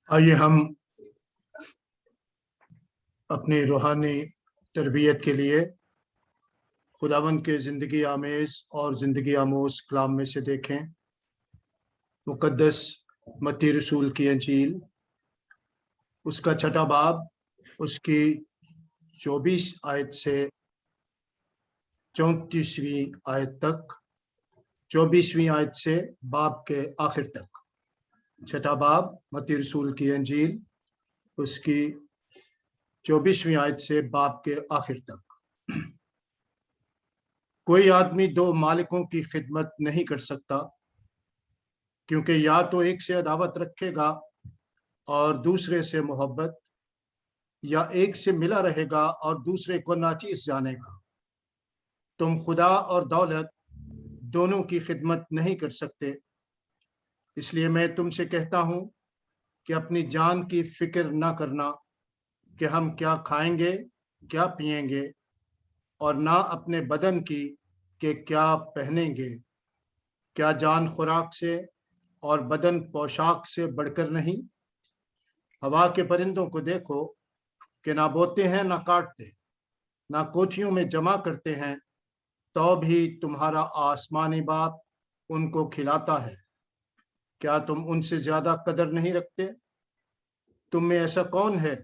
आइए हम अपनी रूहानी तरबियत के लिए खुदावंद के ज़िंदगी आमेज़ और ज़िंदगी आमोज़ कलाम में से देखें। मुक़द्दस मत्ती रसूल की अंजील, उसका 6 बाब, उसकी 24 आयत से 34वीं आयत तक, 24वीं आयत से बाब के आखिर तक। 6 बाब मत्ती रसूल की अंजील, उसकी 24वीं आयत से बाब के आखिर तक। कोई आदमी 2 मालिकों की खिदमत नहीं कर सकता, क्योंकि या तो एक से अदावत रखेगा और दूसरे से मोहब्बत, या एक से मिला रहेगा और दूसरे को नाचीज जानेगा। तुम खुदा और दौलत दोनों की खिदमत नहीं कर सकते। इसलिए मैं तुमसे कहता हूं कि अपनी जान की फिक्र ना करना कि हम क्या खाएंगे, क्या पिएंगे, और ना अपने बदन की कि क्या पहनेंगे। क्या जान खुराक से और बदन पोशाक से बढ़कर नहीं? हवा के परिंदों को देखो कि ना बोते हैं, ना काटते, ना कोठियों में जमा करते हैं, तो भी तुम्हारा आसमानी बाप उनको खिलाता है। क्या तुम उनसे ज्यादा कदर नहीं रखते? तुम में ऐसा कौन है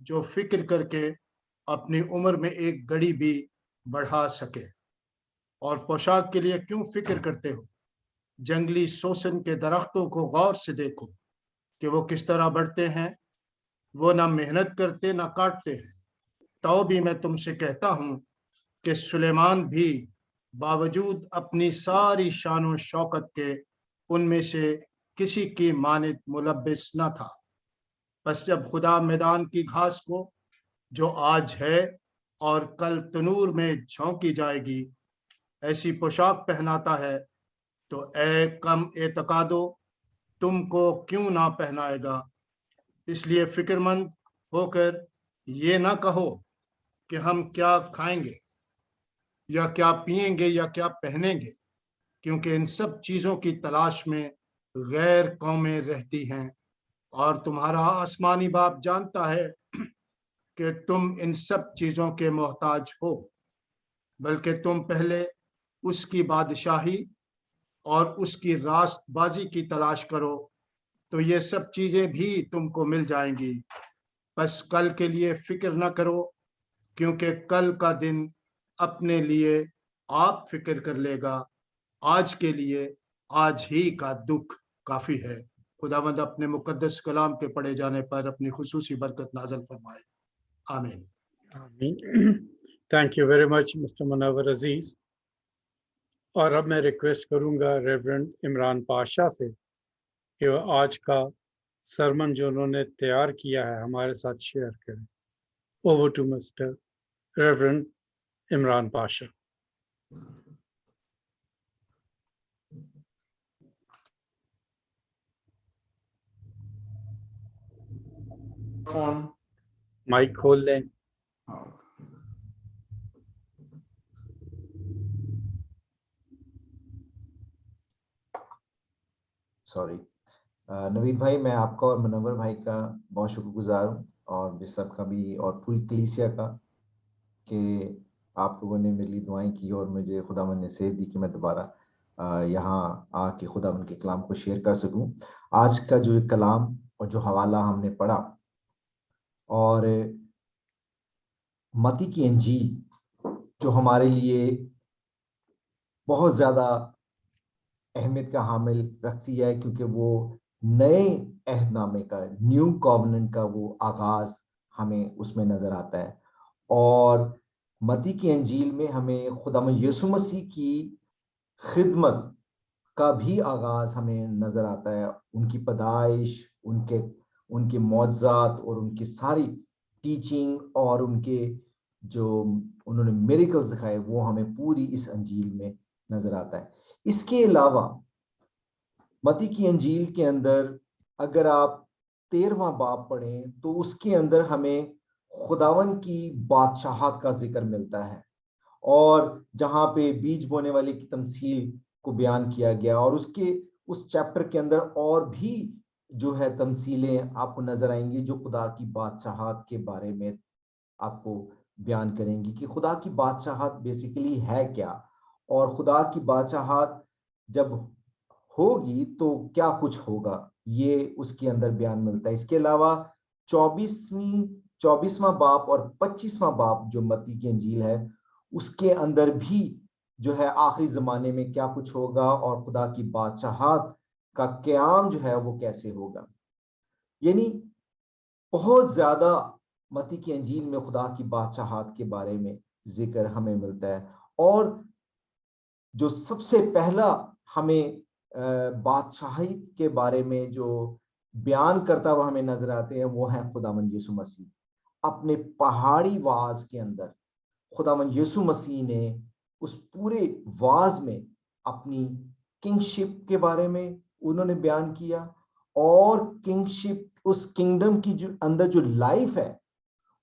जो फिक्र करके अपनी उम्र में एक घड़ी भी बढ़ा सके? और पोशाक के लिए क्यों फिक्र करते हो? जंगली सोसन के दरख्तों को गौर से देखो कि वो किस तरह बढ़ते हैं। वो ना मेहनत करते, ना काटते हैं। तो भी मैं तुमसे कहता हूं कि सुलेमान भी बावजूद अपनी सारी शान और शौकत के उनमें से किसी की मानित मुलब्बिस न था। बस जब खुदा मैदान की घास को, जो आज है और कल तनूर में झोंकी जाएगी, ऐसी पोशाक पहनाता है, तो ए कम एतकादो, तुमको क्यों ना पहनाएगा। इसलिए फिक्रमंद होकर ये ना कहो कि हम क्या खाएंगे या क्या पिएंगे या क्या पहनेंगे, क्योंकि इन सब चीजों की तलाश में गैर कौमें रहती हैं, और तुम्हारा आसमानी बाप जानता है कि तुम इन सब चीजों के मोहताज हो। बल्कि तुम पहले उसकी बादशाही और उसकी रास्तबाजी की तलाश करो, तो ये सब चीजें भी तुमको मिल जाएंगी। बस कल के लिए फिक्र न करो, क्योंकि कल का दिन अपने लिए आप फिक्र कर लेगा। आज के लिए आज ही का दुख काफी है। खुदावंद अपने मुकद्दस कलाम के पढ़े जाने पर अपनी खुसूसी बरकत नाजल फरमाए। आमीन। Thank you very much mister Munawwar Aziz. और अब मैं रिक्वेस्ट करूंगा रेवरेंड इमरान पाशा से कि वो आज का सरमन जो उन्होंने तैयार किया है हमारे साथ शेयर करें। Over to mister reverend Imran Pasha. Phone mic खोल लें। सॉरी नवीद भाई, मैं आपका और मुनव्वर भाई का बहुत शुक्रगुजार हूँ, और बिशप का भी और पूरी कलीसिया का, कि आप लोगों ने मेरे लिए दुआएं की और मुझे खुदावंद ने सेहत दी कि मैं दोबारा यहाँ आके खुदावंद के कलाम को शेयर कर सकूं। आज का जो कलाम और जो हवाला हमने पढ़ा, और मत्ती की इंजील जो हमारे लिए बहुत ज़्यादा अहमियत का हामिल रखती है, क्योंकि वो नए अहदनामे का, न्यू कॉवेनेंट का वो आगाज हमें उसमें नजर आता है। और मत्ती की इंजील में हमें खुदावंद यीशु मसीह की खिदमत का भी आगाज हमें नजर आता है। उनकी पैदाइश, उनके उनके मौजज़ात और उनकी सारी टीचिंग और उनके जो उन्होंने मिरेकल्स दिखाए, वो हमें पूरी इस अंजील में नजर आता है। इसके अलावा मत्ती की अंजील के अंदर अगर आप 13वां बाब पढ़ें, तो उसके अंदर हमें खुदावन की बादशाहत का जिक्र मिलता है, और जहां पे बीज बोने वाले की तमसील को बयान किया गया, और उसके उस चैप्टर के अंदर और भी जो है तमसीलें आपको नजर आएंगी जो खुदा की बादशाहत के बारे में आपको बयान करेंगी कि खुदा की बादशाहत बेसिकली है क्या, और खुदा की बादशाहत जब होगी तो क्या कुछ होगा, ये उसके अंदर बयान मिलता है। इसके अलावा 24वां बाप और 25वां बाप जो मत्ती की इंजील है, उसके अंदर भी जो है आखिरी जमाने में क्या कुछ होगा और खुदा की बादशाहत का क़याम जो है वो कैसे होगा। यानी बहुत ज्यादा मत्ती की इंजील में खुदा की बादशाहत के बारे में जिक्र हमें मिलता है। और जो सबसे पहला हमें बादशाही के बारे में जो बयान करता हुआ हमें नजर आते हैं वो है खुदावंद यीशु मसीह। अपने पहाड़ी वाज के अंदर खुदावंद यीशु मसीह ने उस पूरे वाज में अपनी किंगशिप के बारे में उन्होंने बयान किया, और किंगशिप, उस किंगडम की जो अंदर जो लाइफ है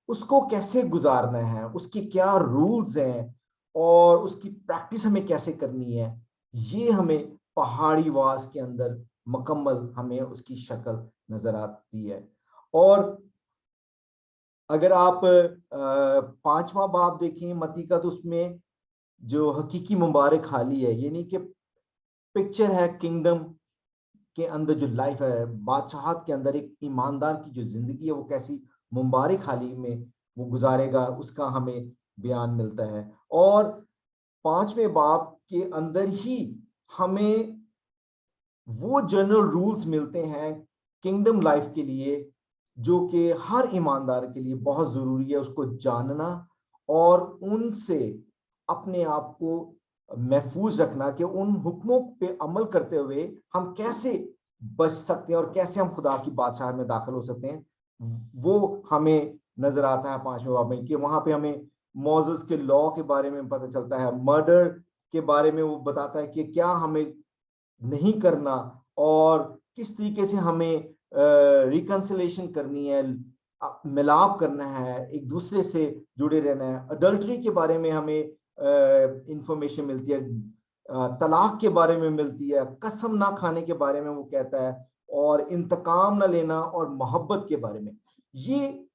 उसको कैसे गुजारना है, उसके क्या रूल्स हैं और उसकी प्रैक्टिस हमें कैसे करनी है, ये हमें पहाड़ी वास के अंदर मुकम्मल हमें उसकी शक्ल नजर आती है। और अगर आप 5वां बाब देखें मत्ती का, तो उसमें जो हकीकी मुबारक हाली है, यानी कि पिक्चर है किंगडम के अंदर जो लाइफ है, बादशाहत के अंदर एक ईमानदार की जो जिंदगी है वो कैसी मुबारक हाली में वो गुजारेगा, उसका हमें बयान मिलता है। और 5वें बाब के अंदर ही हमें वो जनरल रूल्स मिलते हैं किंगडम लाइफ के लिए, जो कि हर ईमानदार के लिए बहुत जरूरी है उसको जानना और उनसे अपने आप को महफूज रखना, कि उन हुक्मों पे अमल करते हुए हम कैसे बच सकते हैं और कैसे हम खुदा की बादशाह में दाखिल हो सकते हैं। वो हमें नजर आता है 5वें बाब में, कि वहां पे हमें मोसेस के लॉ के बारे में पता चलता है, मर्डर के बारे में वो बताता है कि क्या हमें नहीं करना और किस तरीके से हमें रिकंसिलेशन करनी है, मिलाप करना है, एक दूसरे से जुड़े रहना है। अडल्ट्री के बारे में हमें इंफॉर्मेशन मिलती है, तलाक के बारे में मिलती है, कसम ना खाने के बारे में वो कहता है, और इंतकाम ना लेना और मोहब्बत के बारे में। ये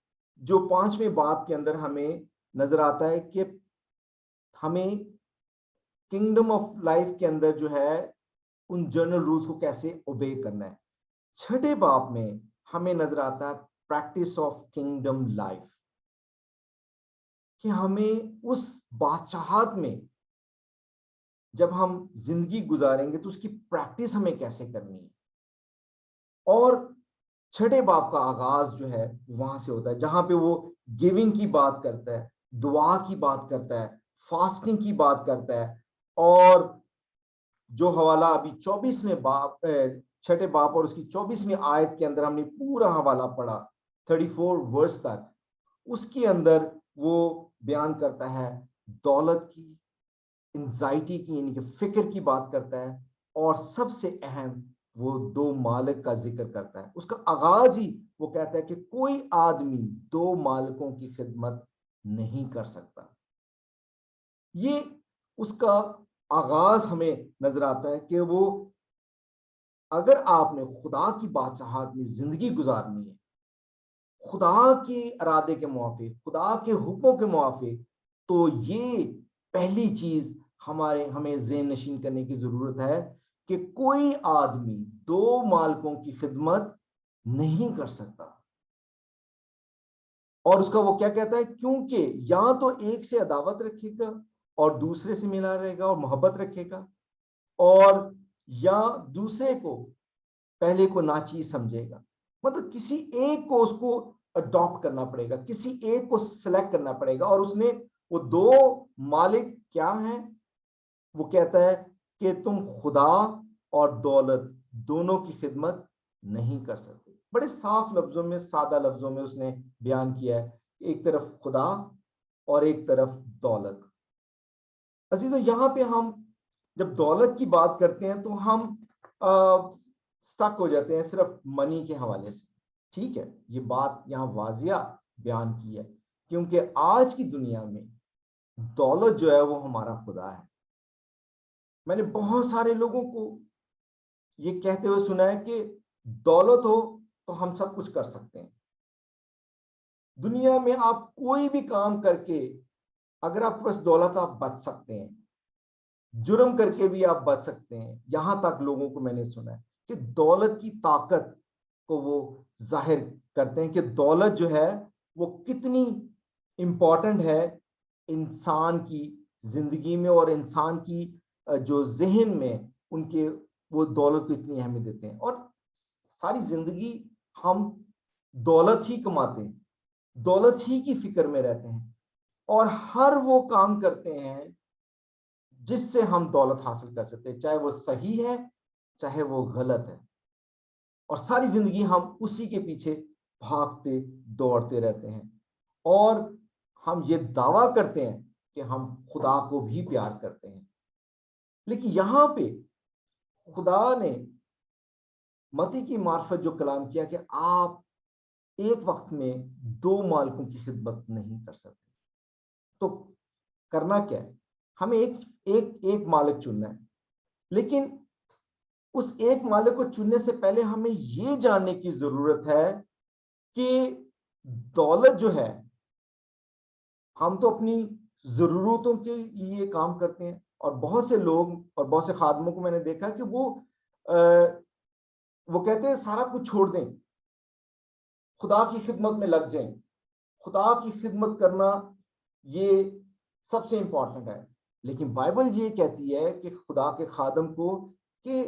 जो 5वें बाब के अंदर हमें नजर आता है कि हमें किंगडम ऑफ लाइफ के अंदर जो है उन जनरल रूल्स को कैसे ओबे करना है। 6ठे बाब में हमें नजर आता है प्रैक्टिस ऑफ किंगडम लाइफ, कि हमें उस बादशाहत में जब हम जिंदगी गुजारेंगे तो उसकी प्रैक्टिस हमें कैसे करनी है। और 6ठे बाब का आगाज जो है वहां से होता है, जहां पे वो गिविंग की बात करता है, दुआ की बात करता है, फास्टिंग की बात करता है। और जो हवाला अभी 24वें बाब 6ठे बाब और उसकी 24वीं आयत के अंदर हमने पूरा हवाला पढ़ा 34 वर्स तक, उसके अंदर वो बयान करता है दौलत की, एंजाइटी की, यानी कि फिक्र की बात करता है, और सबसे अहम वो 2 मालिक का जिक्र करता है। उसका आगाज ही वो कहता है कि कोई आदमी 2 मालिकों की खिदमत नहीं कर सकता। ये उसका आगाज हमें नजर आता है कि वो, अगर आपने खुदा की बादशाहत में जिंदगी गुजारनी है, खुदा के इरादे के मुआफिक, खुदा के हुक्मों के मुआफिक, तो ये पहली चीज हमें ज़हन नशीन करने की जरूरत है कि कोई आदमी 2 मालिकों की खिदमत नहीं कर सकता। और उसका वो क्या कहता है, क्योंकि या तो एक से अदावत रखेगा और दूसरे से मिला रहेगा और मोहब्बत रखेगा, और या दूसरे को पहले को नाचीज समझेगा। मतलब किसी एक को उसको अडॉप्ट करना पड़ेगा, किसी एक को सिलेक्ट करना पड़ेगा। और उसने वो 2 मालिक क्या हैं, वो कहता है कि तुम खुदा और दौलत दोनों की खिदमत नहीं कर सकते। बड़े साफ लफ्जों में, सादा लफ्जों में उसने बयान किया है, एक तरफ खुदा और एक तरफ दौलत। अजीजों, यहाँ पे हम जब दौलत की बात करते हैं तो हम स्टक हो जाते हैं सिर्फ मनी के हवाले से। ठीक है, ये बात यहाँ वाजिया बयान की है, क्योंकि आज की दुनिया में दौलत जो है वो हमारा खुदा है। मैंने बहुत सारे लोगों को ये कहते हुए सुना है कि दौलत हो तो हम सब कुछ कर सकते हैं। दुनिया में आप कोई भी काम करके, अगर आपके पास दौलत, आप बच सकते हैं। जुर्म करके भी आप बच सकते हैं। यहां तक लोगों को मैंने सुना है कि दौलत की ताकत को वो जाहिर करते हैं कि दौलत जो है वो कितनी इंपॉर्टेंट है इंसान की जिंदगी में, और इंसान की जो जहन में उनके, वो दौलत को इतनी अहमियत देते हैं। और सारी जिंदगी हम दौलत ही कमाते हैं, दौलत ही की फिक्र में रहते हैं, और हर वो काम करते हैं जिससे हम दौलत हासिल कर सकते हैं, चाहे वो सही है चाहे वो गलत है। और सारी जिंदगी हम उसी के पीछे भागते दौड़ते रहते हैं, और हम ये दावा करते हैं कि हम खुदा को भी प्यार करते हैं। लेकिन यहां पे खुदा ने मती की मार्फत जो कलाम किया कि आप एक वक्त में दो मालिकों की खिदमत नहीं कर सकते, तो करना क्या है? हमें एक एक एक मालिक चुनना है। लेकिन उस एक मालिक को चुनने से पहले हमें यह जानने की जरूरत है कि दौलत जो है, हम तो अपनी जरूरतों के लिए काम करते हैं, और बहुत से लोग और बहुत से खादमों को मैंने देखा कि वो कहते हैं सारा कुछ छोड़ दें, खुदा की खिदमत में लग जाएं। खुदा की खिदमत करना ये सबसे इंपॉर्टेंट है। लेकिन बाइबल ये कहती है कि खुदा के खादम को कि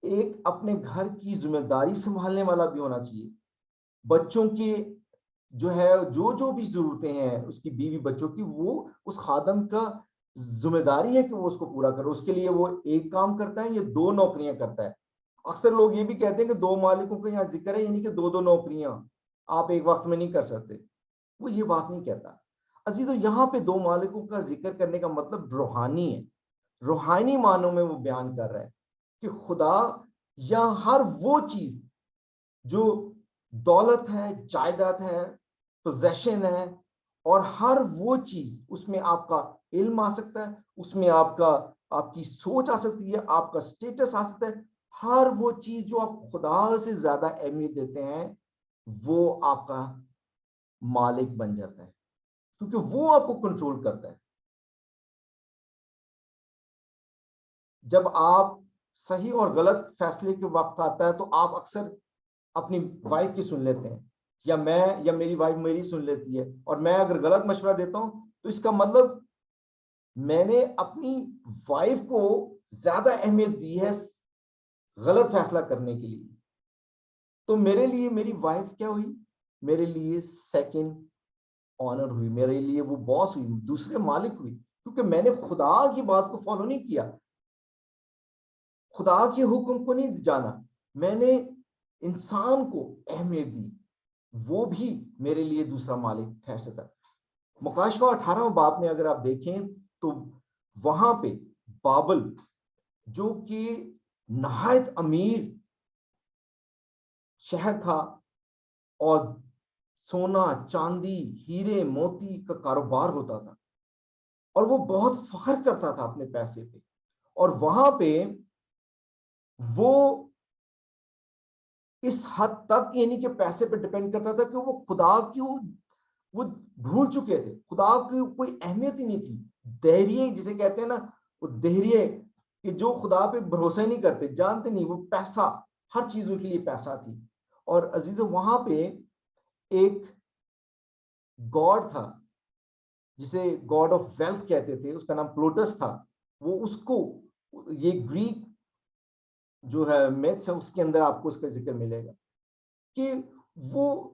एक अपने घर की जिम्मेदारी संभालने वाला भी होना चाहिए। बच्चों की जो है, जो जो भी जरूरतें हैं उसकी, बीवी बच्चों की, वो उस खादम का जिम्मेदारी है कि वो उसको पूरा करे। उसके लिए वो एक काम करता है या दो नौकरियां करता है। अक्सर लोग ये भी कहते हैं कि दो मालिकों का यहाँ जिक्र है, यानी कि दो दो नौकरियां आप एक वक्त में नहीं कर सकते। वो ये बात नहीं कहता। अजीजों, यहाँ पे दो मालिकों का जिक्र करने का मतलब रूहानी है। रूहानी मानों में वो बयान कर रहा है कि खुदा या हर वो चीज जो दौलत है, जायदाद है, पोजेशन है, और हर वो चीज, उसमें आपका इल्म आ सकता है, उसमें आपकी सोच आ सकती है, आपका स्टेटस आ सकता है। हर वो चीज जो आप खुदा से ज्यादा अहमियत देते हैं, वो आपका मालिक बन जाता है, क्योंकि वो आपको कंट्रोल करता है। जब आप सही और गलत फैसले के वक्त आता है तो आप अक्सर अपनी वाइफ की सुन लेते हैं, या मेरी वाइफ मेरी सुन लेती है। और मैं अगर गलत मशवरा देता हूं तो इसका मतलब मैंने अपनी वाइफ को ज्यादा अहमियत दी है गलत फैसला करने के लिए। तो मेरे लिए मेरी वाइफ क्या हुई? मेरे लिए सेकंड ऑनर हुई, मेरे लिए वो बॉस हुई, दूसरे मालिक हुई, क्योंकि मैंने खुदा की बात को फॉलो नहीं किया, खुदा के हुक्म को नहीं जाना, मैंने इंसान को अहमियत दी। वो भी मेरे लिए दूसरा मालिक ठहर सकता है। मुकाशवा 18 बाब में अगर आप देखें तो वहां पे बाबल, जो कि नहायत अमीर शहर था, और सोना चांदी हीरे मोती का कारोबार होता था, और वो बहुत फख्र करता था अपने पैसे पे। और वहां पे वो इस हद तक, यानी कि पैसे पे डिपेंड करता था कि वो खुदा की वो भूल चुके थे, खुदा की कोई अहमियत ही नहीं थी। धैर्य जिसे कहते हैं ना, वो धैर्य कि जो खुदा पे भरोसा नहीं करते, जानते नहीं, वो पैसा, हर चीज उनके लिए पैसा थी। और अजीजों, वहां पे एक गॉड था जिसे गॉड ऑफ वेल्थ कहते थे, उसका नाम प्लूटस था। वो उसको, ये ग्रीक जो है मैथ्स है, उसके अंदर आपको उसका जिक्र मिलेगा कि वो,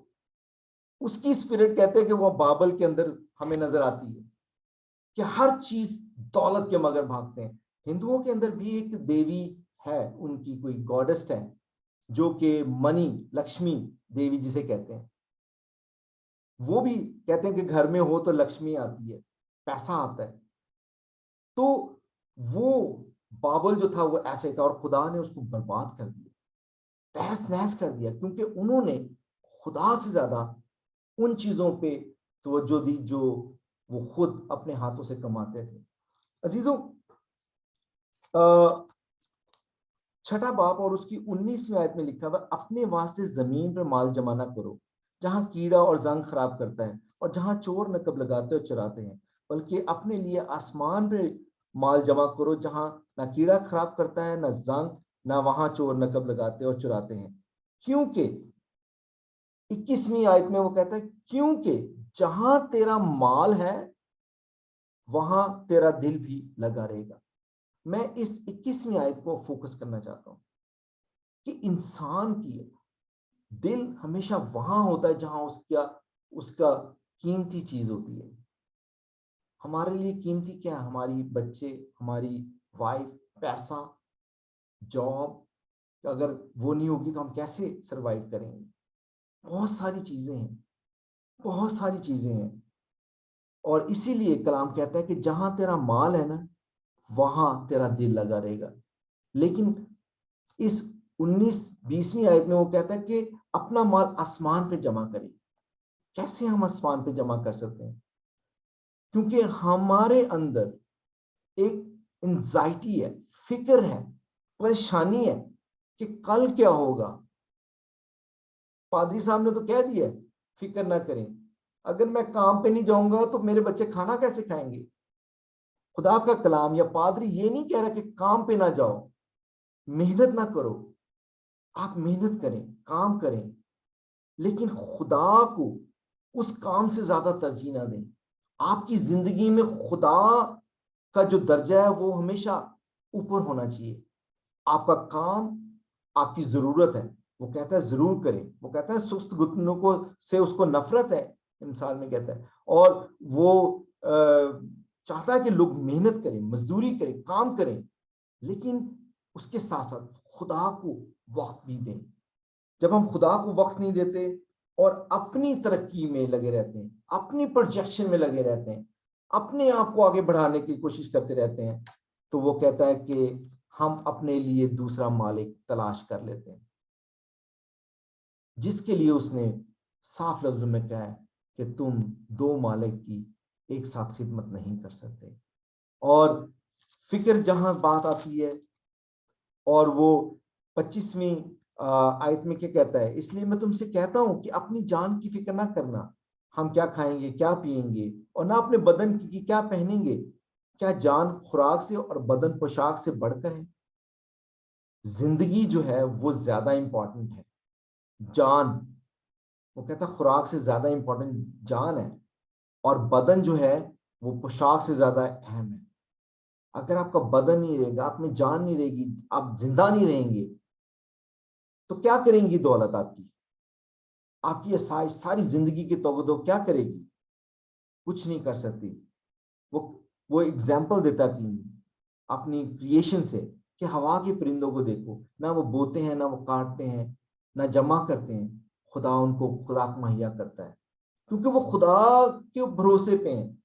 उसकी स्पिरिट कहते हैं कि वो बाबल के अंदर हमें नजर आती है कि हर चीज दौलत के मगर भागते हैं। हिंदुओं के अंदर भी एक देवी है, उनकी कोई गॉडेस्ट है, जो कि मनी, लक्ष्मी देवी जिसे कहते हैं। वो भी कहते हैं कि घर में हो तो लक्ष्मी आती है, पैसा आता है। तो वो बाबल जो था वो ऐसे था, और खुदा ने उसको बर्बाद कर दिया, तहस नहस कर दिया, क्योंकि उन्होंने खुदा से ज्यादा उन चीजों पे तवज्जो दी जो वो खुद अपने हाथों से कमाते थे। अजीजों, छठा बाप और उसकी 19वीं आयत में लिखा हुआ, अपने वास्ते जमीन पर माल जमा ना करो जहां कीड़ा और जंग खराब करता है और जहां चोर नकब लगाते और चुराते हैं, बल्कि अपने लिए आसमान पे माल जमा करो जहां ना कीड़ा खराब करता है, ना जंग, ना वहां चोर नकब लगाते और चुराते हैं। क्योंकि 21वीं आयत में वो कहता है, क्योंकि जहां तेरा माल है वहां तेरा दिल भी लगा रहेगा। मैं इस 21वीं आयत को फोकस करना चाहता हूं कि इंसान की दिल हमेशा वहां होता है जहां उसका उसका कीमती चीज होती है। हमारे लिए कीमती क्या है? हमारी बच्चे, हमारी वाइफ, पैसा, जॉब। अगर वो नहीं होगी तो हम कैसे सरवाइव करेंगे? बहुत सारी चीजें हैं, बहुत सारी चीजें हैं। और इसीलिए कलाम कहता है कि जहां तेरा माल है ना वहां तेरा दिल लगा रहेगा। लेकिन इस 19-20वीं आयत में वो कहता है कि अपना माल आसमान पे जमा करें। कैसे हम आसमान पे जमा कर सकते हैं? क्योंकि हमारे अंदर एक एंजाइटी है, फिक्र है, परेशानी है कि कल क्या होगा। पादरी साहब ने तो कह दिया फिक्र ना करें, अगर मैं काम पे नहीं जाऊंगा तो मेरे बच्चे खाना कैसे खाएंगे। खुदा का कलाम या पादरी ये नहीं कह रहा कि काम पे ना जाओ, मेहनत ना करो। आप मेहनत करें, काम करें, लेकिन खुदा को उस काम से ज्यादा तरजीह ना दें। आपकी जिंदगी में खुदा का जो दर्जा है वो हमेशा ऊपर होना चाहिए। आपका काम आपकी जरूरत है, वो कहता है जरूर करें। वो कहता है सुस्त घुटनों को से उसको नफरत है, मिसाल में कहता है। और वो चाहता है कि लोग मेहनत करें, मजदूरी करें, काम करें, लेकिन उसके साथ साथ खुदा को वक्त भी दें। जब हम खुदा को वक्त नहीं देते और अपनी तरक्की में लगे रहते हैं, अपनी प्रोजेक्शन में लगे रहते हैं, अपने आप को आगे बढ़ाने की कोशिश करते रहते हैं, तो वो कहता है कि हम अपने लिए दूसरा मालिक तलाश कर लेते हैं, जिसके लिए उसने साफ लफ्जों में कहा है कि तुम दो मालिक की एक साथ खिदमत नहीं कर सकते। और फिक्र जहां बात आती है, और वो 25वीं आयत में क्या कहता है, इसलिए मैं तुमसे कहता हूं कि अपनी जान की फिक्र ना करना, हम क्या खाएंगे, क्या पिएंगे, और ना अपने बदन की क्या पहनेंगे। क्या जान खुराक से और बदन पोशाक से बढ़कर है? जिंदगी जो है वो ज्यादा इंपॉर्टेंट है। जान, वो कहता है खुराक से ज्यादा इंपॉर्टेंट जान है, और बदन जो है वो पोशाक से ज्यादा अहम है। अगर आपका बदन नहीं रहेगा, आप में जान नहीं रहेगी, आप जिंदा नहीं रहेंगे, तो क्या करेंगी दौलत आपकी? आपकी ये सारी जिंदगी की तोगदो क्या करेगी? कुछ नहीं कर सकती। वो वो एग्जाम्पल देता तीन अपनी क्रिएशन से कि हवा के परिंदों को देखो, ना वो बोते हैं, ना वो काटते हैं, ना जमा करते हैं, खुदा उनको खुराक मुहैया करता है, क्योंकि वो खुदा के भरोसे पे हैं।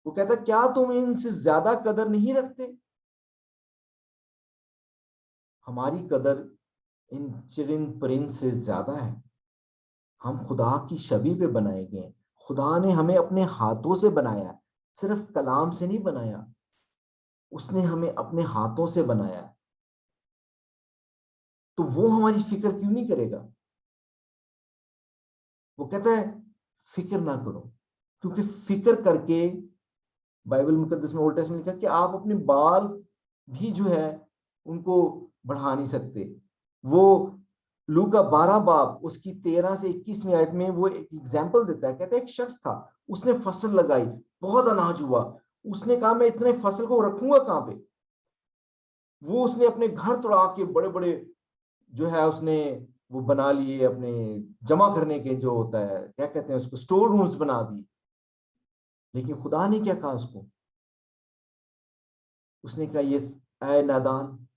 वो कहता है क्या तुम इनसे ज्यादा कदर नहीं रखते? हमारी कदर इन चिरिंद परिंद से ज्यादा है। हम खुदा की छवि पे बनाए गए हैं। खुदा ने हमें अपने हाथों से बनाया, सिर्फ कलाम से नहीं बनाया, उसने हमें अपने हाथों से बनाया। तो वो हमारी फिक्र क्यों नहीं करेगा? वो कहता है फिक्र ना करो, क्योंकि फिक्र करके बाइबल मुकद्दस में ओल्ड टेस्टमेंट में लिखा कि आप अपने बाल भी जो है उनको बढ़ा नहीं सकते। वो लूका 12 बाब उसकी 13 से 21वीं आयत में वो एक एग्जाम्पल देता है। कहता है एक शख्स था, उसने फसल लगाई, बहुत अनाज हुआ, उसने कहा मैं इतने फसल को रखूंगा कहां पे? वो उसने अपने घर तोड़ा के बड़े बड़े जो है उसने वो बना लिए, अपने जमा करने के जो होता है क्या कहते हैं उसको, स्टोर रूम्स बना दिए। लेकिन खुदा ने क्या कहा उसको? उसने कहा ये ऐ नादान,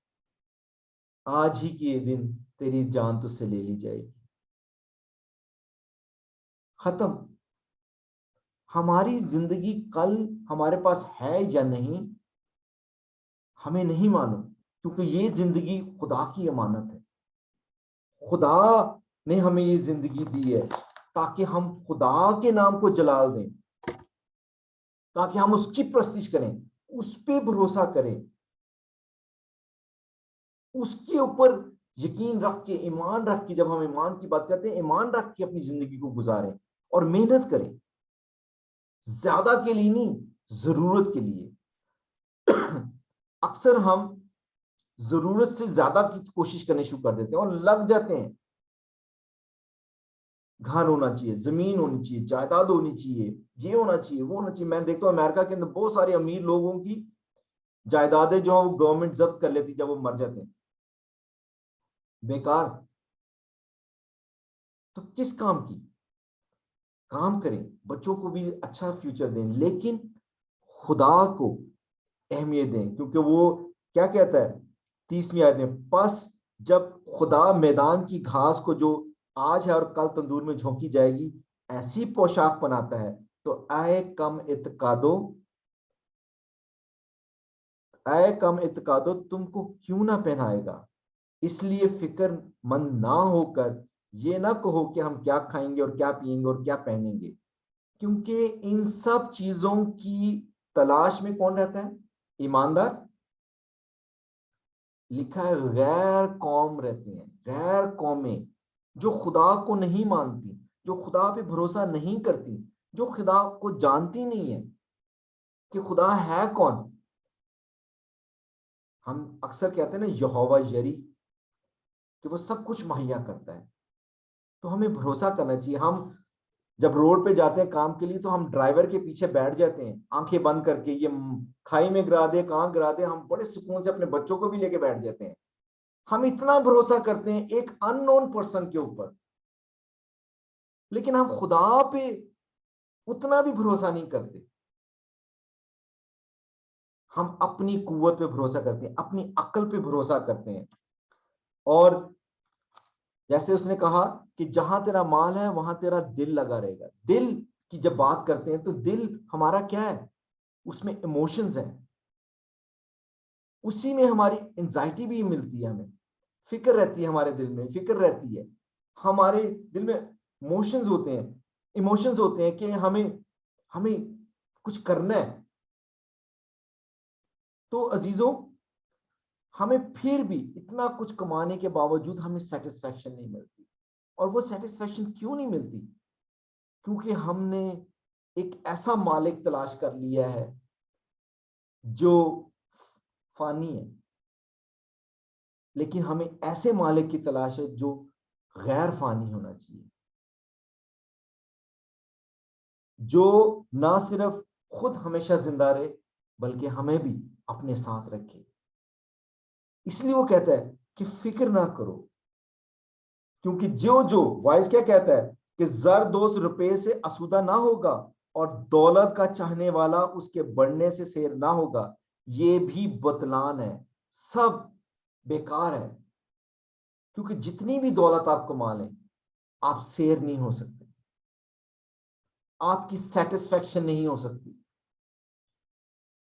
आज ही के दिन तेरी जान तुझसे ले ली जाएगी। खत्म। हमारी जिंदगी कल हमारे पास है या नहीं हमें नहीं मालूम, क्योंकि ये जिंदगी खुदा की अमानत है। खुदा ने हमें ये जिंदगी दी है ताकि हम खुदा के नाम को जलाल दें, ताकि हम उसकी प्रस्तिश करें, उस पे भरोसा करें, उसके ऊपर यकीन रख के, ईमान रख के, जब हम ईमान की बात करते हैं, ईमान रख के अपनी जिंदगी को गुजारें और मेहनत करें, ज्यादा के लिए नहीं, जरूरत के लिए। अक्सर हम जरूरत से ज्यादा की कोशिश करनी शुरू कर देते हैं और लग जाते हैं। घर होना चाहिए, जमीन होनी चाहिए, जायदाद होनी चाहिए, ये होना चाहिए, वो होना चाहिए। मैं देखता हूँ अमेरिका के अंदर बहुत सारे अमीर लोगों की जायदादें जो है वो गवर्नमेंट जब्त कर लेती जब वो मर जाते हैं। बेकार। तो किस काम की? काम करें, बच्चों को भी अच्छा फ्यूचर दें, लेकिन खुदा को अहमियत दें, क्योंकि वो क्या कहता है 30वीं आयत में, बस जब खुदा मैदान की घास को जो आज है और कल तंदूर में झोंकी जाएगी ऐसी पोशाक बनाता है, तो आए कम इत्कादो तुमको क्यों ना पहनाएगा। इसलिए फिक्रमंद ना होकर ये ना कहो कि हम क्या खाएंगे और क्या पिएंगे और क्या पहनेंगे, क्योंकि इन सब चीजों की तलाश में कौन रहता है? ईमानदार। लिखा है गैर कौम रहती हैं, गैर कौमें जो खुदा को नहीं मानती, जो खुदा पे भरोसा नहीं करती, जो खुदा को जानती नहीं है कि खुदा है कौन। हम अक्सर कहते हैं ना यहोवा यरी, कि वो सब कुछ मुहैया करता है। तो हमें भरोसा करना चाहिए। हम जब रोड पे जाते हैं काम के लिए तो हम ड्राइवर के पीछे बैठ जाते हैं आंखें बंद करके, ये खाई में गिरा दे, कहाँ गिरा दे, हम बड़े सुकून से अपने बच्चों को भी लेके बैठ जाते हैं। हम इतना भरोसा करते हैं एक अननोन पर्सन के ऊपर, लेकिन हम खुदा पे उतना भी भरोसा नहीं करते। हम अपनी कुव्वत पे भरोसा करते हैं, अपनी अक्ल पे भरोसा करते हैं। और जैसे उसने कहा कि जहां तेरा माल है वहां तेरा दिल लगा रहेगा। दिल की जब बात करते हैं तो दिल हमारा क्या है? उसमें इमोशंस हैं, उसी में हमारी एंजाइटी भी मिलती है, हमें फिक्र रहती है, हमारे दिल में फिक्र रहती है, हमारे दिल में इमोशंस होते हैं कि हमें कुछ करना है। तो अजीजों, हमें फिर भी इतना कुछ कमाने के बावजूद हमें सेटिस्फैक्शन नहीं मिलती। और वो सेटिस्फैक्शन क्यों नहीं मिलती? क्योंकि हमने एक ऐसा मालिक तलाश कर लिया है जो फानी है, लेकिन हमें ऐसे मालिक की तलाश है जो गैर फानी होना चाहिए, जो ना सिर्फ खुद हमेशा जिंदा रहे बल्कि हमें भी अपने साथ रखे। इसलिए वो कहता है कि फिक्र ना करो, क्योंकि जो वाइस क्या कहता है कि जर दोस्त रुपए से आसूदा ना होगा और दौलत का चाहने वाला उसके बढ़ने से सैर ना होगा। ये भी बतलान है, सब बेकार है, क्योंकि जितनी भी दौलत आप कमा लें आप सैर नहीं हो सकते, आपकी सेटिस्फैक्शन नहीं हो सकती।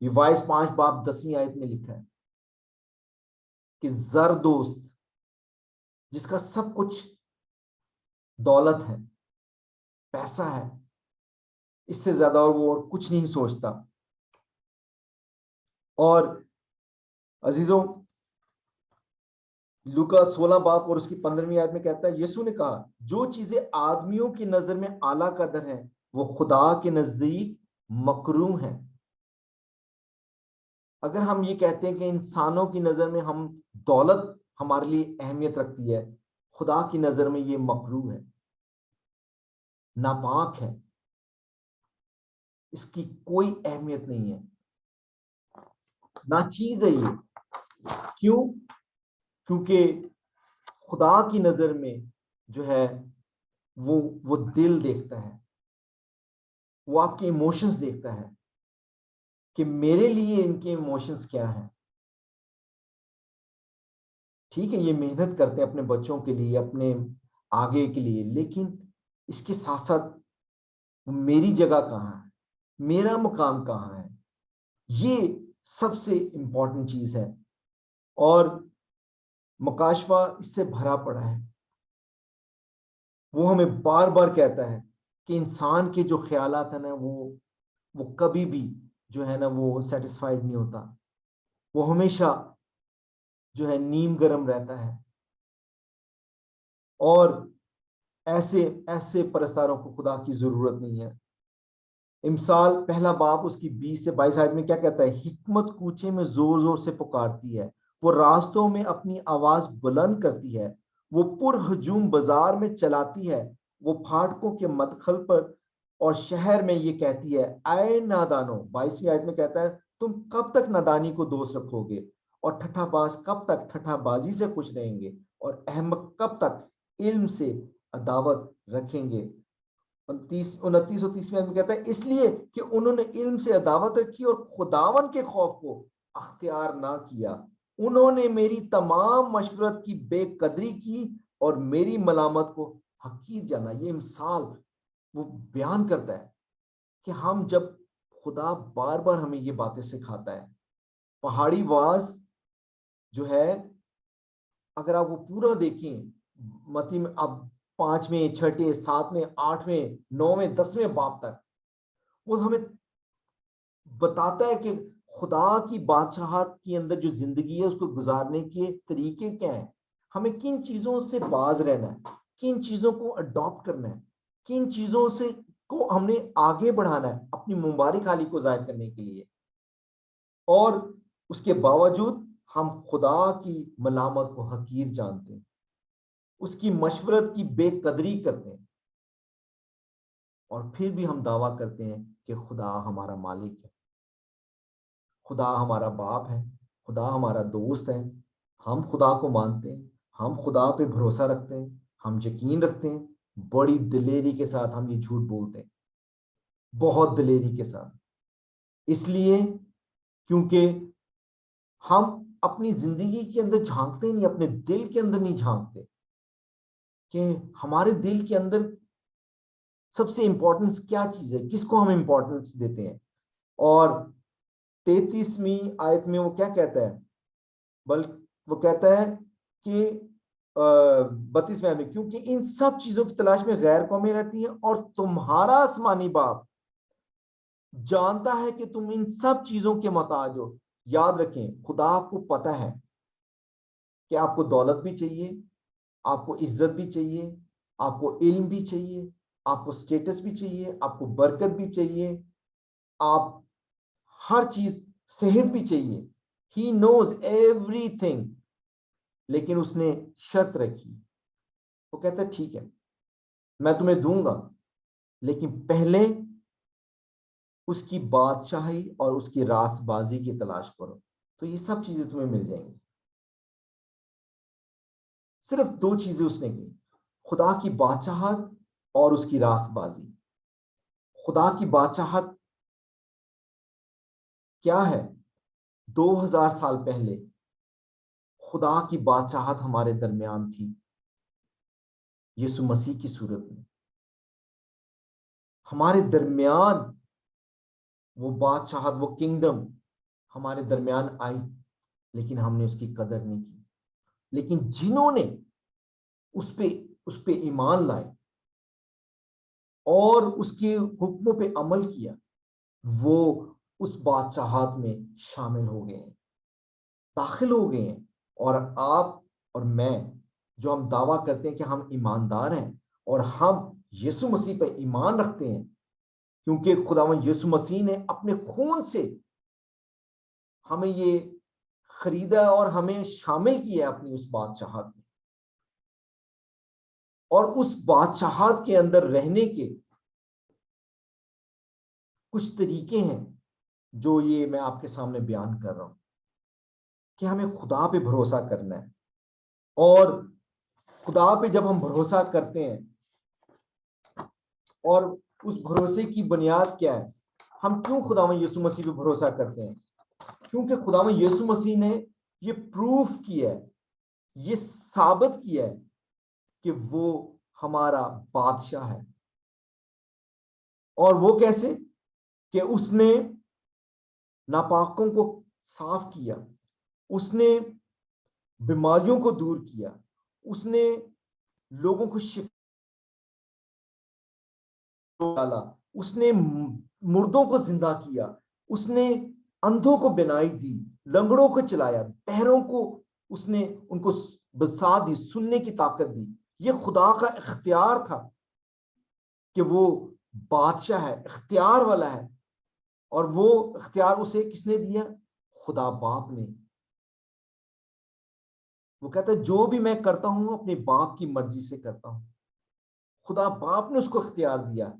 ये वाइस 5 बाब 10वीं आयत में लिखा है कि जर दोस्त जिसका सब कुछ दौलत है, पैसा है, इससे ज्यादा और वो और कुछ नहीं सोचता। और अजीजों, लूका 16 बाब और उसकी 15वीं आयत में कहता है, यीशु ने कहा जो चीजें आदमियों की नजर में आला कदर है वो खुदा के नजदीक मकरूह है। अगर हम ये कहते हैं कि इंसानों की नजर में हम दौलत हमारे लिए अहमियत रखती है, खुदा की नजर में ये मकरूह है, नापाक है, इसकी कोई अहमियत नहीं है, नाचीज है ये। क्यों? क्योंकि खुदा की नजर में जो है वो दिल देखता है, वो आपके इमोशंस देखता है कि मेरे लिए इनके इमोशंस क्या हैं। ठीक है, ये मेहनत करते हैं अपने बच्चों के लिए, अपने आगे के लिए, लेकिन इसके साथ साथ मेरी जगह कहाँ है, मेरा मुकाम कहाँ है, ये सबसे इंपॉर्टेंट चीज है। और मुकाशवा इससे भरा पड़ा है। वो हमें बार बार कहता है कि इंसान के जो ख्यालात है ना वो कभी भी जो है ना वो सेटिस्फाइड नहीं होता, वो हमेशा जो है नीम गर्म रहता है। और ऐसे ऐसे परस्तारों को खुदा की जरूरत नहीं है। इमसाल पहला बाब उसकी 20 से 22 आयत में क्या कहता है? हिकमत कूचे में जोर जोर से पुकारती है, वो रास्तों में अपनी आवाज बुलंद करती है, वो पुरहजूम बाजार में चलाती है, वो फाटकों के मदखल पर और शहर में ये कहती है, आए नादानो। 22वीं आयत में कहता है, तुम कब तक नादानी को दोस्त रखोगे और ठठाबाज कब तक ठठाबाजी से खुश रहेंगे और अहमक कब तक इल्म से अदावत रखेंगे। 29 और 30 में कहता है, इसलिए कि उन्होंने इल्म से अदावत रखी और खुदावन के खौफ को अख्तियार ना किया। उन्होंने मेरी तमाम मशवरत की बेकदरी की और मेरी मलामत को हकीर जाना। ये मिसाल वो बयान करता है कि हम जब खुदा बार बार हमें ये बातें सिखाता है, पहाड़ी वाज जो है, अगर आप वो पूरा देखें मती में, अब 5वें 6ठे 7वें 8वें 9वें 10वें बाब तक वो हमें बताता है कि खुदा की बादशाहत के अंदर जो जिंदगी है उसको गुजारने के तरीके क्या हैं, हमें किन चीजों से बाज रहना है, किन चीजों को अडॉप्ट करना है, किन चीजों से को हमने आगे बढ़ाना है अपनी मुबारक हाली को जाहिर करने के लिए। और उसके बावजूद हम खुदा की मलामत को हकीर जानते हैं, उसकी मशवरत की बेकदरी करते हैं, और फिर भी हम दावा करते हैं कि खुदा हमारा मालिक है, खुदा हमारा बाप है, खुदा हमारा दोस्त है। हम खुदा को मानते हैं, हम खुदा पे भरोसा रखते हैं, हम यकीन रखते हैं। बड़ी दिलेरी के साथ हम ये झूठ बोलते हैं, बहुत दिलेरी के साथ, इसलिए क्योंकि हम अपनी जिंदगी के अंदर झांकते नहीं, अपने दिल के अंदर नहीं झांकते कि हमारे दिल के अंदर सबसे इंपॉर्टेंस क्या चीज है, किसको हम इंपॉर्टेंस देते हैं। और 33वीं आयत में वो क्या कहता है? बल्कि वो कहता है कि 32वें आयत में, क्योंकि इन सब चीजों की तलाश में गैर कौमें रहती हैं और तुम्हारा आसमानी बाप जानता है कि तुम इन सब चीजों के मोहताज हो। याद रखें, खुदा को पता है कि आपको दौलत भी चाहिए, आपको इज्जत भी चाहिए, आपको इल्म भी चाहिए, आपको स्टेटस भी चाहिए, आपको बरकत भी चाहिए, आप हर चीज, सेहत भी चाहिए। He knows everything. लेकिन उसने शर्त रखी, वो कहता है ठीक है मैं तुम्हें दूंगा, लेकिन पहले उसकी बादशाही और उसकी रासबाजी की तलाश करो, तो ये सब चीजें तुम्हें मिल जाएंगी। सिर्फ 2 चीजें उसने की, खुदा की बादशाहत और उसकी रास्तबाजी। खुदा की बादशाहत क्या है? 2000 साल पहले खुदा की बादशाहत हमारे दरमियान थी, यीशु मसीह की सूरत में हमारे दरमियान वो बादशाहत, वो किंगडम हमारे दरमियान आई, लेकिन हमने उसकी कदर नहीं की। लेकिन जिन्होंने उस पे ईमान लाए और उसके हुक्मों पे अमल किया, वो उस बादशाहत में शामिल हो गए हैं, दाखिल हो गए हैं। और आप और मैं जो हम दावा करते हैं कि हम ईमानदार हैं और हम यीशु मसीह पर ईमान रखते हैं, क्योंकि खुदावंद यीशु मसीह ने अपने खून से हमें ये खरीदा और हमें शामिल किया अपनी उस बादशाहत में। और उस बादशाहत के अंदर रहने के कुछ तरीके हैं जो ये मैं आपके सामने बयान कर रहा हूं कि हमें खुदा पे भरोसा करना है। और खुदा पे जब हम भरोसा करते हैं, और उस भरोसे की बुनियाद क्या है, हम क्यों खुदावंद यीशु मसीह पे भरोसा करते हैं? क्योंकि खुदावंद यीशु मसीह ने ये प्रूफ किया है, ये साबित किया है कि वो हमारा बादशाह है। और वो कैसे? कि उसने नापाकों को साफ किया, उसने बीमारियों को दूर किया, उसने लोगों को शिफा डाला, उसने मुर्दों को जिंदा किया, उसने अंधों को बिनाई दी, लंगड़ों को चलाया, बहरों को उसने उनको बसा दी, सुनने की ताकत दी। ये खुदा का इख्तियार था कि वो बादशाह है, इख्तियार वाला है, और वो इख्तियार उसे किसने दिया? खुदा बाप ने। वो कहता है जो भी मैं करता हूं अपने बाप की मर्जी से करता हूं। खुदा बाप ने उसको इख्तियार दिया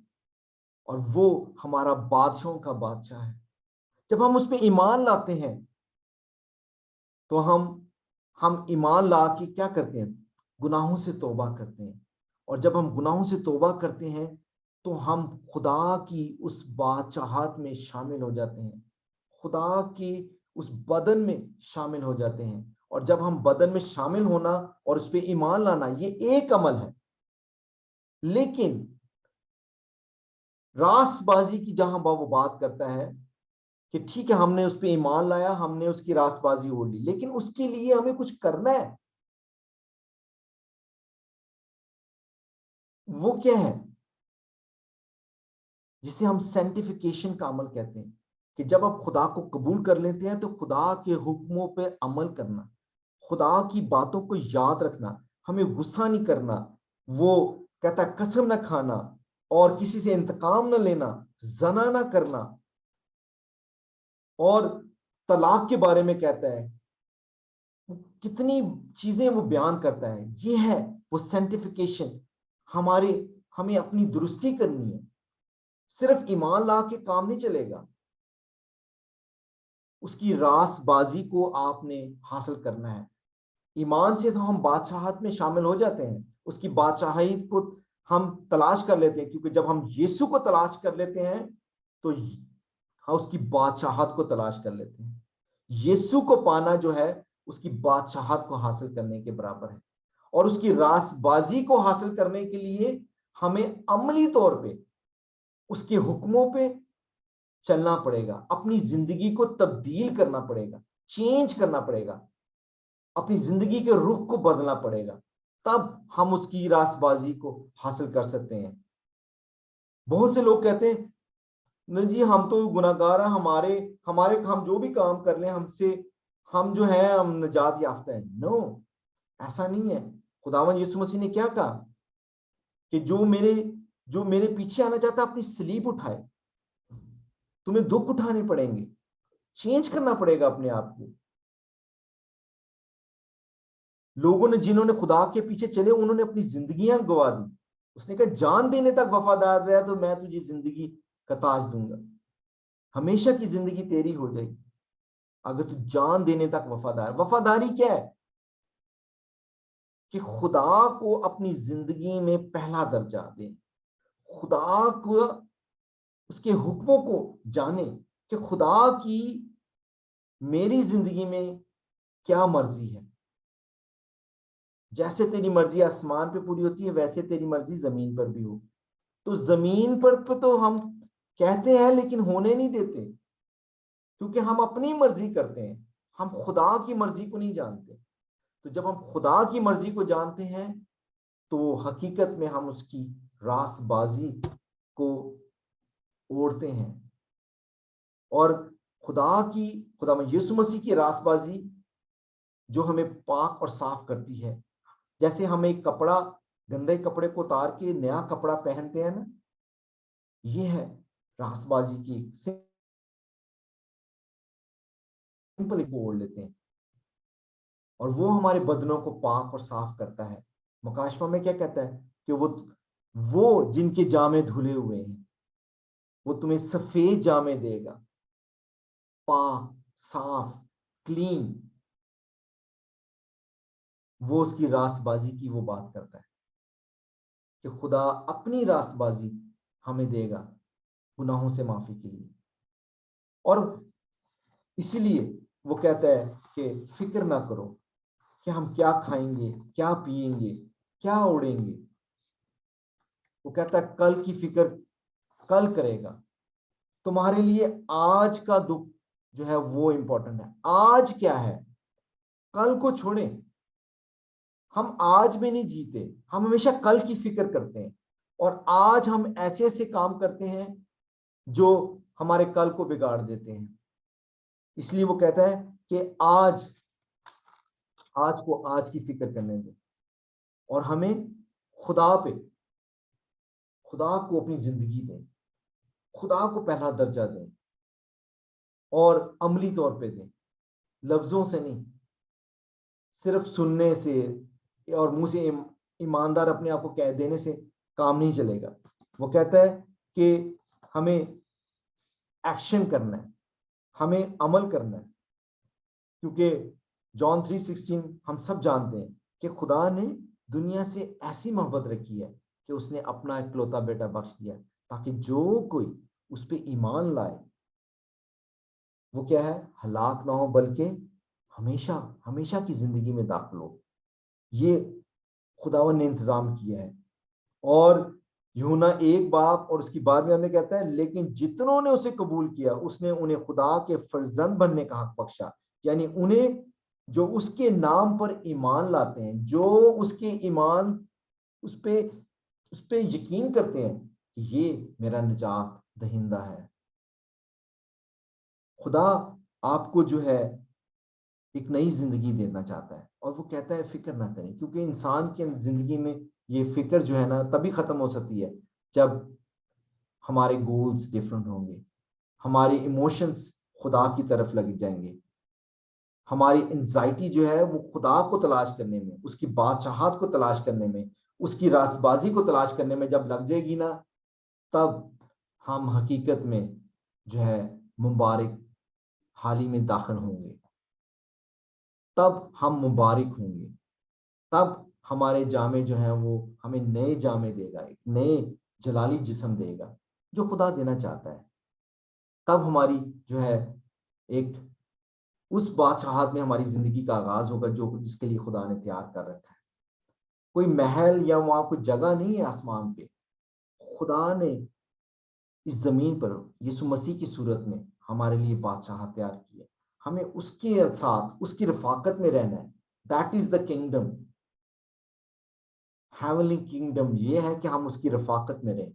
और वो हमारा बादशाहों का बादशाह है। जब हम उस पर ईमान लाते हैं तो हम ईमान ला के क्या करते हैं? गुनाहों से तौबा करते हैं। और जब हम गुनाहों से तौबा करते हैं तो हम खुदा की उस बादशाहत में शामिल हो जाते हैं, खुदा की उस बदन में शामिल हो जाते हैं। और जब हम बदन में शामिल होना और उस पर ईमान लाना, ये एक अमल है। लेकिन रासबाजी की जहां वो बात करता है कि ठीक है, हमने उस पर ईमान लाया, हमने उसकी रासबाजी ओढ़ ली, लेकिन उसके लिए हमें कुछ करना है। वो क्या है? जिसे हम सेंटिफिकेशन का अमल कहते हैं, कि जब आप खुदा को कबूल कर लेते हैं तो खुदा के हुक्मों पे अमल करना, खुदा की बातों को याद रखना, हमें गुस्सा नहीं करना। वो कहता है कसम ना खाना और किसी से इंतकाम ना लेना, जना ना करना, और तलाक के बारे में कहता है। कितनी चीजें वो बयान करता है। ये है वो सेंटिफिकेशन। हमें अपनी दुरुस्ती करनी है। सिर्फ ईमान ला के काम नहीं चलेगा, उसकी रासबाजी को आपने हासिल करना है। ईमान से तो हम बादशाहत में शामिल हो जाते हैं, उसकी बादशाही को हम तलाश कर लेते हैं, क्योंकि जब हम यीशु को तलाश कर लेते हैं तो हम उसकी बादशाहत को तलाश कर लेते हैं। यीशु को पाना जो है उसकी बादशाहत को हासिल करने के बराबर है। और उसकी रासबाजी को हासिल करने के लिए हमें अमली तौर पे उसके हुक्मों पे चलना पड़ेगा, अपनी जिंदगी को तब्दील करना पड़ेगा, चेंज करना पड़ेगा, अपनी जिंदगी के रुख को बदलना पड़ेगा, तब हम उसकी रासबाजी को हासिल कर सकते हैं। बहुत से लोग कहते हैं नहीं जी, हम तो गुनाहगार हैं, हमारे हमारे हम जो भी काम कर लें हमसे, हम जो है हम निजात याफ्ता है। नो, ऐसा नहीं है। खुदावन यीशु मसीह ने क्या कहा कि जो मेरे पीछे आना चाहता है अपनी सलीब उठाए। तुम्हें दुख उठाने पड़ेंगे, चेंज करना पड़ेगा अपने आप को। लोगों ने, जिन्होंने खुदा के पीछे चले, उन्होंने अपनी जिंदगियां गवा दी। उसने कहा जान देने तक वफादार रहा तो मैं तुझे जिंदगी का ताज दूंगा, हमेशा की जिंदगी तेरी हो जाएगी अगर तू जान देने तक वफादार। वफादारी क्या है? कि खुदा को अपनी जिंदगी में पहला दर्जा दे, खुदा को, उसके हुक्मों को जाने कि खुदा की मेरी जिंदगी में क्या मर्जी है। जैसे तेरी मर्जी आसमान पे पूरी होती है, वैसे तेरी मर्जी जमीन पर भी हो। तो जमीन पर तो हम कहते हैं लेकिन होने नहीं देते, क्योंकि हम अपनी मर्जी करते हैं, हम खुदा की मर्जी को नहीं जानते। तो जब हम खुदा की मर्जी को जानते हैं तो हकीकत में हम उसकी रासबाजी को ओढ़ते हैं। और खुदा में यीशु मसीह की रासबाजी जो हमें पाक और साफ करती है। जैसे हम एक कपड़ा, गंदे कपड़े को उतार के नया कपड़ा पहनते हैं ना, ये है रासबाजी की। सिंपल ओढ़ लेते हैं और वो हमारे बदनों को पाक और साफ करता है। मुकाशवा में क्या कहता है कि वो जिनके जामे धुले हुए हैं वो तुम्हें सफेद जामे देगा, पाक, साफ, क्लीन। वो उसकी रासबाजी की वो बात करता है कि खुदा अपनी रासबाजी हमें देगा गुनाहों से माफी के लिए। और इसीलिए वो कहता है कि फिक्र ना करो कि हम क्या खाएंगे, क्या पिएंगे, क्या ओढ़ेंगे। वो कहता है कल की फिक्र कल करेगा। तुम्हारे लिए आज का दुख जो है वो इंपॉर्टेंट है। आज क्या है, कल को छोड़ें। हम आज में नहीं जीते, हम हमेशा कल की फिक्र करते हैं और आज हम ऐसे ऐसे काम करते हैं जो हमारे कल को बिगाड़ देते हैं। इसलिए वो कहता है कि आज आज को आज की फिक्र करने दें और हमें खुदा को अपनी जिंदगी दें, खुदा को पहला दर्जा दें और अमली तौर पे दें, लफ्जों से नहीं, सिर्फ सुनने से और मुंह से ईमानदार अपने आप को कह देने से काम नहीं चलेगा। वो कहता है कि हमें एक्शन करना है, हमें अमल करना है, क्योंकि जॉन 3:16 हम सब जानते हैं कि खुदा ने दुनिया से ऐसी मोहब्बत रखी है कि उसने अपना इकलौता बेटा बख्श दिया ताकि जो कोई उस पे ईमान लाए वो क्या है, हलाक ना हो बल्कि हमेशा हमेशा की जिंदगी में दाखिल हो। ये खुदावन ने इंतजाम किया है। और यूहन्ना 1 और उसकी 12 में कहता है, लेकिन जितनों ने उसे कबूल किया उसने उन्हें खुदा के फर्जंद बनने का हक बख्शा। यानी उन्हें जो उसके नाम पर ईमान लाते हैं, जो उसके ईमान उस पे यकीन करते हैं कि ये मेरा निजात दहिंदा है। खुदा आपको जो है एक नई जिंदगी देना चाहता है और वो कहता है फिक्र ना करें, क्योंकि इंसान की जिंदगी में ये फिक्र जो है ना तभी खत्म हो सकती है जब हमारे गोल्स डिफरेंट होंगे, हमारे इमोशंस खुदा की तरफ लग जाएंगे, हमारी एंजाइटी जो है वो खुदा को तलाश करने में, उसकी बादशाहत को तलाश करने में, उसकी रासबाजी को तलाश करने में जब लग जाएगी ना, तब हम हकीकत में जो है मुबारक हाली में दाखिल होंगे, तब हम मुबारक होंगे, तब हमारे जामे जो हैं वो हमें नए जामे देगा, एक नए जलाली जिस्म देगा जो खुदा देना चाहता है। तब हमारी जो है एक उस बादशाहत में हमारी जिंदगी का आगाज होगा जो जिसके लिए खुदा ने तैयार कर रखा है। कोई महल या वहां कोई जगह नहीं है आसमान पे, खुदा ने इस जमीन पर यीशु मसीह की सूरत में हमारे लिए बादशाह तैयार की है। हमें उसके साथ उसकी रफाकत में रहना है। That is the kingdom. Heavenly kingdom ये है कि हम उसकी रफाकत में रहें।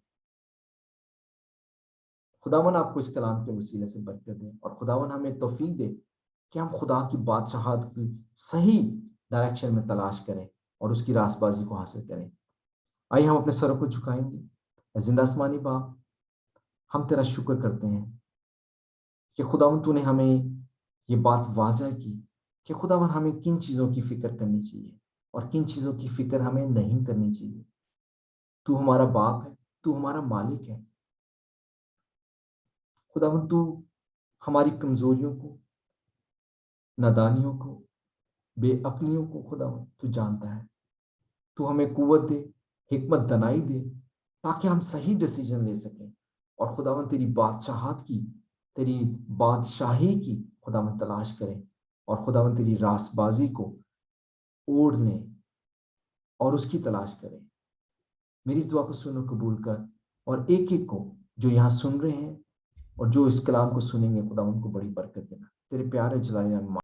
खुदावन आपको इस कलाम के वसीले से बरकत दे और खुदावन हमें तौफीक दे कि हम खुदा की बादशाहत की सही डायरेक्शन में तलाश करें और उसकी रासबाजी को हासिल करें। आइए हम अपने सरों को झुकाएंगे। जिंदा आसमानी बाप, हम तेरा शुक्र करते हैं कि खुदावन तूने हमें ये बात वाज़ह की कि खुदावन हमें किन चीज़ों की फिक्र करनी चाहिए और किन चीज़ों की फिक्र हमें नहीं करनी चाहिए। तू हमारा बाप है, तू हमारा मालिक है। खुदावन तू हमारी कमजोरियों को, नादानियों को, बेअक्लियों को खुदावन तू जानता है। तू हमें कुव्वत दे, हिकमत दनाई दे ताकि हम सही डिसीजन ले सकें और खुदावन तेरी बादशाहत की, तेरी बादशाही की खुदावन तलाश करें और खुदावन तेरी रासबाजी को ओढ़ लें और उसकी तलाश करें। मेरी इस दुआ को सुनो, कबूल कर और एक एक को जो यहाँ सुन रहे हैं और जो इस कलाम को सुनेंगे खुदा उनको बड़ी बरकत देना। तेरे प्यारे जलाल